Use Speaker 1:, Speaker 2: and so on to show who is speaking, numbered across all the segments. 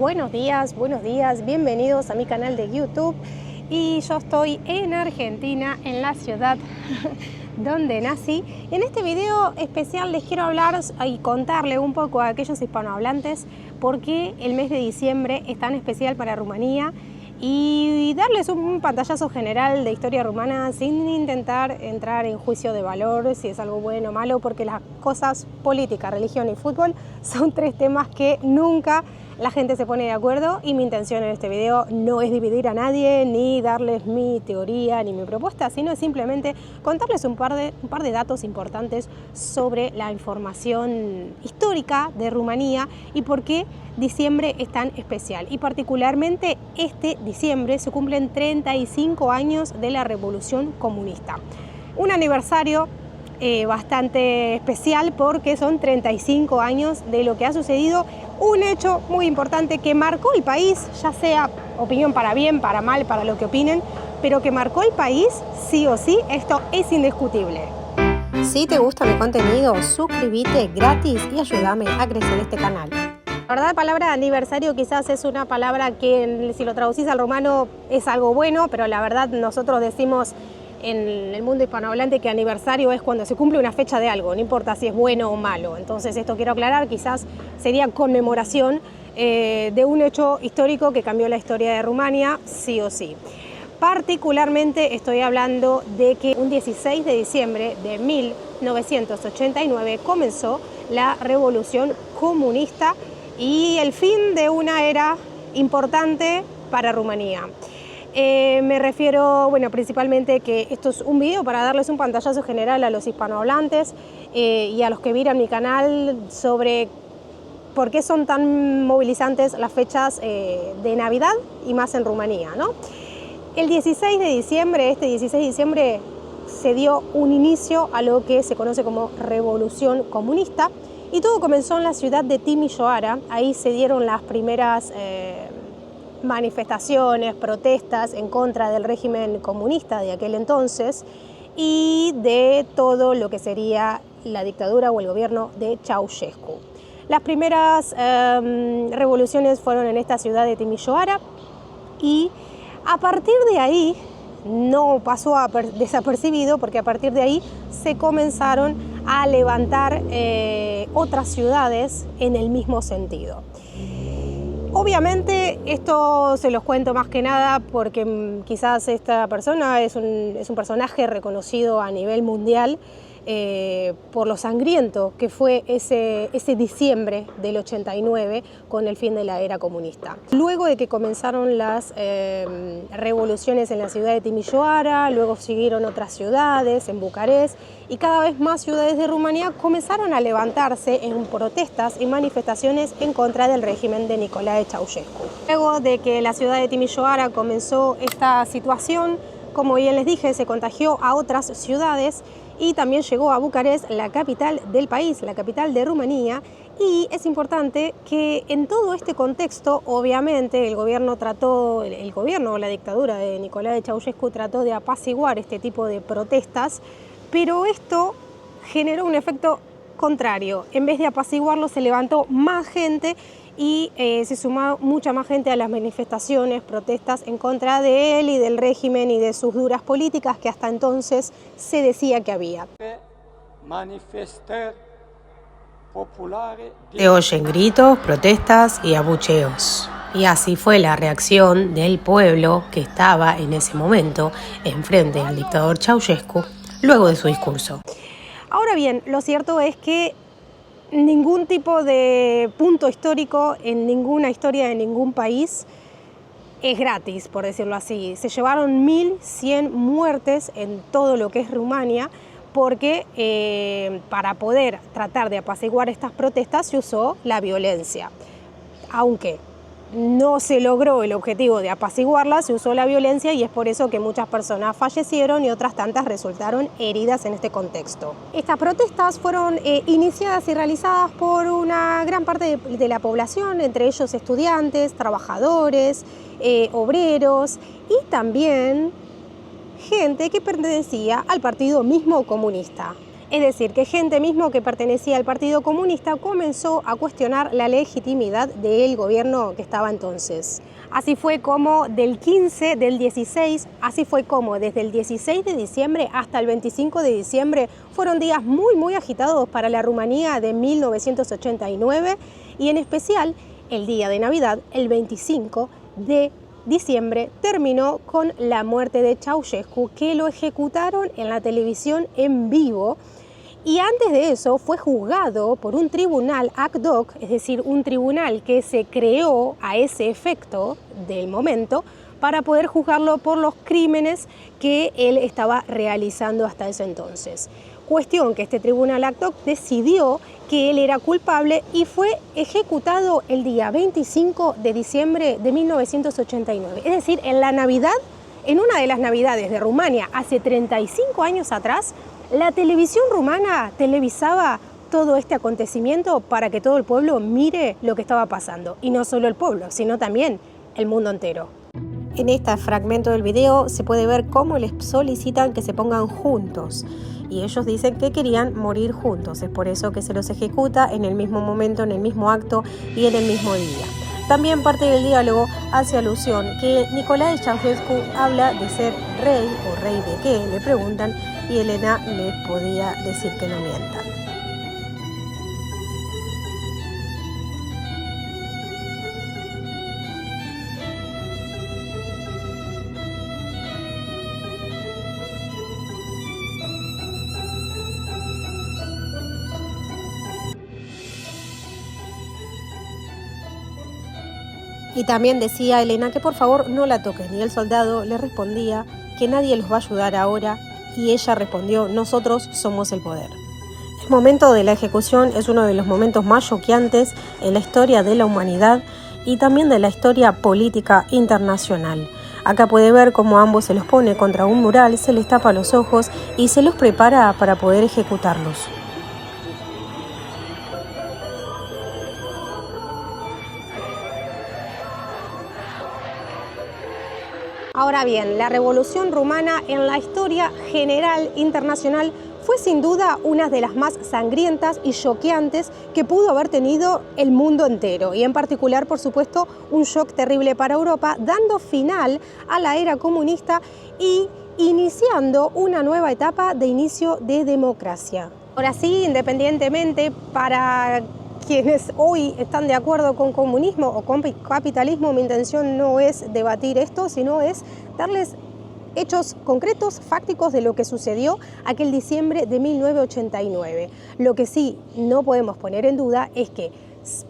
Speaker 1: Buenos días, bienvenidos a mi canal de YouTube. Y yo estoy en Argentina, en la ciudad donde nací. En este video especial les quiero hablar y contarle un poco a aquellos hispanohablantes por qué el mes de diciembre es tan especial para Rumanía y darles un pantallazo general de historia rumana sin intentar entrar en juicio de valor, si es algo bueno o malo, porque las cosas política, religión y fútbol son tres temas que nunca la gente se pone de acuerdo, y mi intención en este video no es dividir a nadie, ni darles mi teoría ni mi propuesta, sino simplemente contarles un par de datos importantes sobre la información histórica de Rumanía y por qué diciembre es tan especial. Y particularmente este diciembre se cumplen 35 años de la Revolución Comunista. Un aniversario bastante especial porque son 35 años de lo que ha sucedido, un hecho muy importante que marcó el país, ya sea opinión para bien, para mal, para lo que opinen, pero que marcó el país sí o sí, esto es indiscutible. Si te gusta mi contenido, suscríbete gratis y ayúdame a crecer este canal. La verdad, la palabra aniversario quizás es una palabra que si lo traducís al romano es algo bueno, pero la verdad nosotros decimos en el mundo hispanohablante que aniversario es cuando se cumple una fecha de algo, no importa si es bueno o malo. Entonces esto quiero aclarar, quizás sería conmemoración de un hecho histórico que cambió la historia de Rumania, sí o sí. Particularmente estoy hablando de que un 16 de diciembre de 1989 comenzó la Revolución Comunista y el fin de una era importante para Rumanía. Me refiero, principalmente que esto es un video para darles un pantallazo general a los hispanohablantes y a los que miran mi canal sobre por qué son tan movilizantes las fechas de Navidad y más en Rumanía, ¿no? El 16 de diciembre, este 16 de diciembre, se dio un inicio a lo que se conoce como Revolución Comunista y todo comenzó en la ciudad de Timișoara. Ahí se dieron las primeras manifestaciones, protestas en contra del régimen comunista de aquel entonces y de todo lo que sería la dictadura o el gobierno de Ceausescu. Las primeras revoluciones fueron en esta ciudad de Timișoara y a partir de ahí no pasó desapercibido, porque a partir de ahí se comenzaron a levantar otras ciudades en el mismo sentido. Obviamente esto se los cuento más que nada porque quizás esta persona es un personaje reconocido a nivel mundial por lo sangriento que fue ese diciembre del 89 con el fin de la era comunista. Luego de que comenzaron las revoluciones en la ciudad de Timișoara, luego siguieron otras ciudades, en Bucarest, y cada vez más ciudades de Rumanía comenzaron a levantarse en protestas y manifestaciones en contra del régimen de Nicolae Ceausescu. Luego de que la ciudad de Timișoara comenzó esta situación, como bien les dije, se contagió a otras ciudades y también llegó a Bucarest, la capital del país, la capital de Rumanía. Y es importante que en todo este contexto, obviamente, el gobierno o la dictadura de Nicolae Ceausescu trató de apaciguar este tipo de protestas, pero esto generó un efecto contrario. En vez de apaciguarlo, se levantó más gente y se sumó mucha más gente a las manifestaciones, protestas en contra de él y del régimen y de sus duras políticas que hasta entonces se decía que había. Se oyen gritos, protestas y abucheos. Y así fue la reacción del pueblo que estaba en ese momento enfrente al dictador Ceausescu luego de su discurso. Ahora bien, lo cierto es que ningún tipo de punto histórico en ninguna historia de ningún país es gratis, por decirlo así. Se llevaron 1.100 muertes en todo lo que es Rumania porque para poder tratar de apaciguar estas protestas se usó la violencia. Aunque no se logró el objetivo de apaciguarla, se usó la violencia y es por eso que muchas personas fallecieron y otras tantas resultaron heridas en este contexto. Estas protestas fueron iniciadas y realizadas por una gran parte de la población, entre ellos estudiantes, trabajadores, obreros y también gente que pertenecía al partido mismo comunista. Es decir, que gente mismo que pertenecía al Partido Comunista comenzó a cuestionar la legitimidad del gobierno que estaba entonces. Así fue como del 15 del 16, así fue como desde el 16 de diciembre hasta el 25 de diciembre fueron días muy agitados para la Rumanía de 1989 y en especial el día de Navidad, el 25 de diciembre, terminó con la muerte de Ceausescu, que lo ejecutaron en la televisión en vivo. Y antes de eso fue juzgado por un tribunal ad hoc, es decir, un tribunal que se creó a ese efecto del momento para poder juzgarlo por los crímenes que él estaba realizando hasta ese entonces. Cuestión que este tribunal ad hoc decidió que él era culpable y fue ejecutado el día 25 de diciembre de 1989. Es decir, en la Navidad, en una de las Navidades de Rumania, hace 35 años atrás, la televisión rumana televisaba todo este acontecimiento para que todo el pueblo mire lo que estaba pasando. Y no solo el pueblo, sino también el mundo entero. En este fragmento del video se puede ver cómo les solicitan que se pongan juntos. Y ellos dicen que querían morir juntos. Es por eso que se los ejecuta en el mismo momento, en el mismo acto y en el mismo día. También parte del diálogo hace alusión que Nicolae Ceausescu habla de ser rey o rey de qué, le preguntan, y Elena les podía decir que no mientan. Y también decía Elena que por favor no la toquen, y el soldado le respondía que nadie los va a ayudar ahora, y ella respondió: nosotros somos el poder. El momento de la ejecución es uno de los momentos más choqueantes en la historia de la humanidad y también de la historia política internacional. Acá puede ver cómo ambos se los pone contra un mural, se les tapa los ojos y se los prepara para poder ejecutarlos. Ahora bien, la Revolución Rumana en la historia general internacional fue sin duda una de las más sangrientas y choqueantes que pudo haber tenido el mundo entero, y en particular, por supuesto, un shock terrible para Europa, dando final a la era comunista y iniciando una nueva etapa de inicio de democracia. Ahora sí, independientemente, para quienes hoy están de acuerdo con comunismo o con capitalismo, mi intención no es debatir esto, sino es darles hechos concretos, fácticos de lo que sucedió aquel diciembre de 1989. Lo que sí no podemos poner en duda es que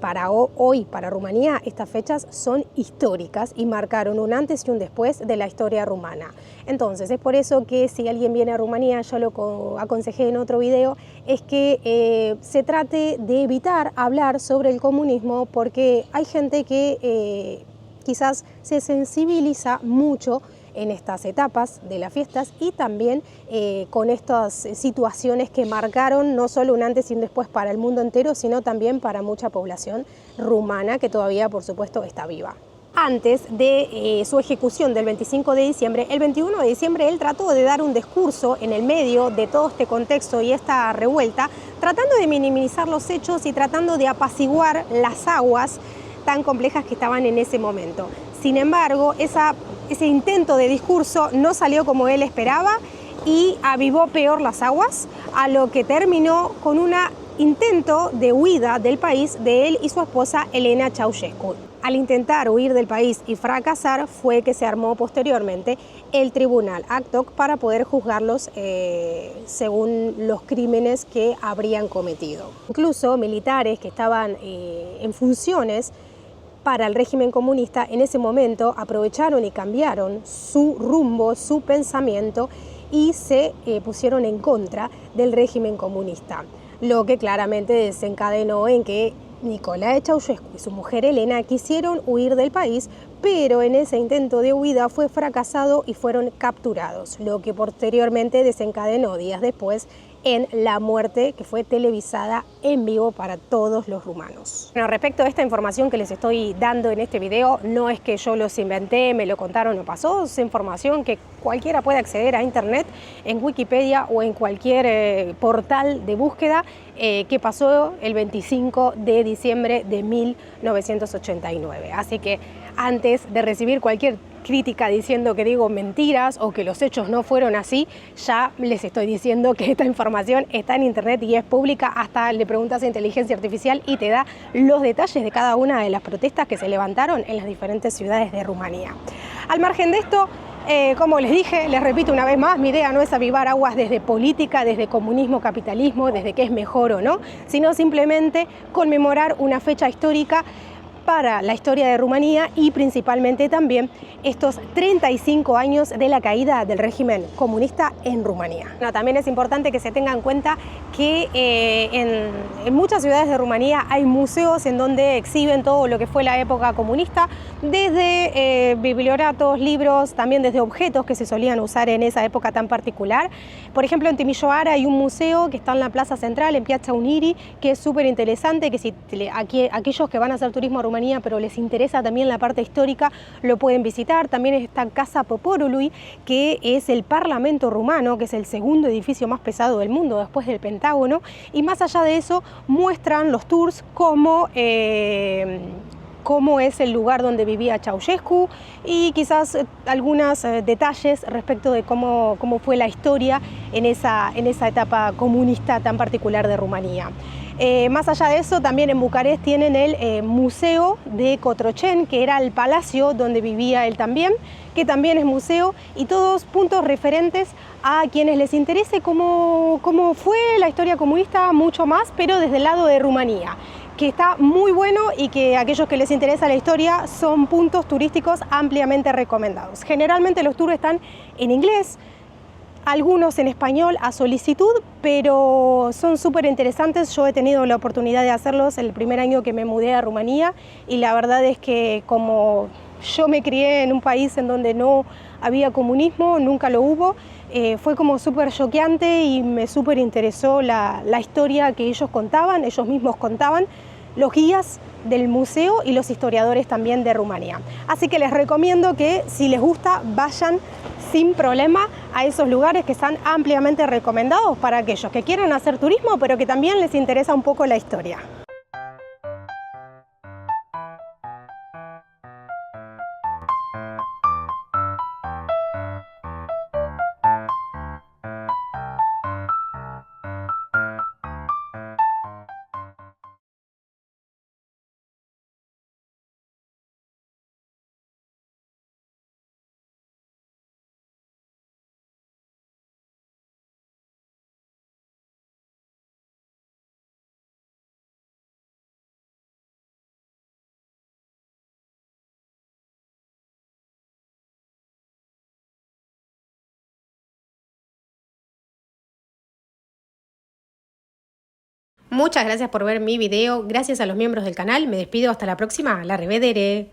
Speaker 1: para hoy, para Rumanía, estas fechas son históricas y marcaron un antes y un después de la historia rumana. Entonces, es por eso que si alguien viene a Rumanía, yo lo aconsejé en otro video, es que se trate de evitar hablar sobre el comunismo, porque hay gente que quizás se sensibiliza mucho en estas etapas de las fiestas y también con estas situaciones que marcaron no solo un antes y un después para el mundo entero, sino también para mucha población rumana que todavía, por supuesto, está viva. Antes de su ejecución del 25 de diciembre, el 21 de diciembre él trató de dar un discurso en el medio de todo este contexto y esta revuelta, tratando de minimizar los hechos y tratando de apaciguar las aguas tan complejas que estaban en ese momento. Sin embargo, ese intento de discurso no salió como él esperaba y avivó peor las aguas, a lo que terminó con un intento de huida del país de él y su esposa Elena Ceausescu. Al intentar huir del país y fracasar fue que se armó posteriormente el tribunal ad hoc para poder juzgarlos según los crímenes que habrían cometido. Incluso militares que estaban en funciones para el régimen comunista en ese momento aprovecharon y cambiaron su rumbo, su pensamiento y se pusieron en contra del régimen comunista, lo que claramente desencadenó en que Nicolae Ceausescu y su mujer Elena quisieron huir del país, pero en ese intento de huida fue fracasado y fueron capturados, lo que posteriormente desencadenó días después en la muerte que fue televisada en vivo para todos los rumanos. Bueno, respecto a esta información que les estoy dando en este video, no es que yo los inventé, me lo contaron o pasó, es información que cualquiera puede acceder a internet, en Wikipedia o en cualquier portal de búsqueda, que pasó el 25 de diciembre de 1989. Así que antes de recibir cualquier crítica diciendo que digo mentiras o que los hechos no fueron así, ya les estoy diciendo que esta información está en internet y es pública. Hasta le preguntas a inteligencia artificial y te da los detalles de cada una de las protestas que se levantaron en las diferentes ciudades de Rumanía. Al margen de esto, como les dije, les repito una vez más, mi idea no es avivar aguas desde política, desde comunismo, capitalismo, desde qué es mejor o no, sino simplemente conmemorar una fecha histórica para la historia de Rumanía y principalmente también estos 35 años de la caída del régimen comunista en Rumanía. Bueno, también es importante que se tenga en cuenta que en muchas ciudades de Rumanía hay museos en donde exhiben todo lo que fue la época comunista, desde biblioratos, libros, también desde objetos que se solían usar en esa época tan particular. Por ejemplo, en Timișoara hay un museo que está en la Plaza Central, en Piața Unirii, que es súper interesante, que si aquellos que van a hacer turismo a Rumanía pero les interesa también la parte histórica, lo pueden visitar. También está Casa Poporului, que es el Parlamento rumano, que es el segundo edificio más pesado del mundo después del Pentágono, y más allá de eso muestran los tours cómo es el lugar donde vivía Ceausescu y quizás algunos detalles respecto de cómo fue la historia en esa etapa comunista tan particular de Rumanía. Más allá de eso, también en Bucarest tienen el Museo de Cotroceni, que era el palacio donde vivía él también, que también es museo, y todos puntos referentes a quienes les interese cómo fue la historia comunista, mucho más, pero desde el lado de Rumanía, que está muy bueno y que aquellos que les interesa la historia son puntos turísticos ampliamente recomendados. Generalmente los tours están en inglés, algunos en español a solicitud, pero son súper interesantes. Yo he tenido la oportunidad de hacerlos el primer año que me mudé a Rumanía y la verdad es que como yo me crié en un país en donde no había comunismo, nunca lo hubo, fue como súper choqueante y me súper interesó la historia que ellos contaban, ellos mismos contaban, los guías del museo y los historiadores también de Rumanía. Así que les recomiendo que si les gusta vayan sin problema a esos lugares que están ampliamente recomendados para aquellos que quieran hacer turismo pero que también les interesa un poco la historia. Muchas gracias por ver mi video, gracias a los miembros del canal, me despido hasta la próxima, la revedere.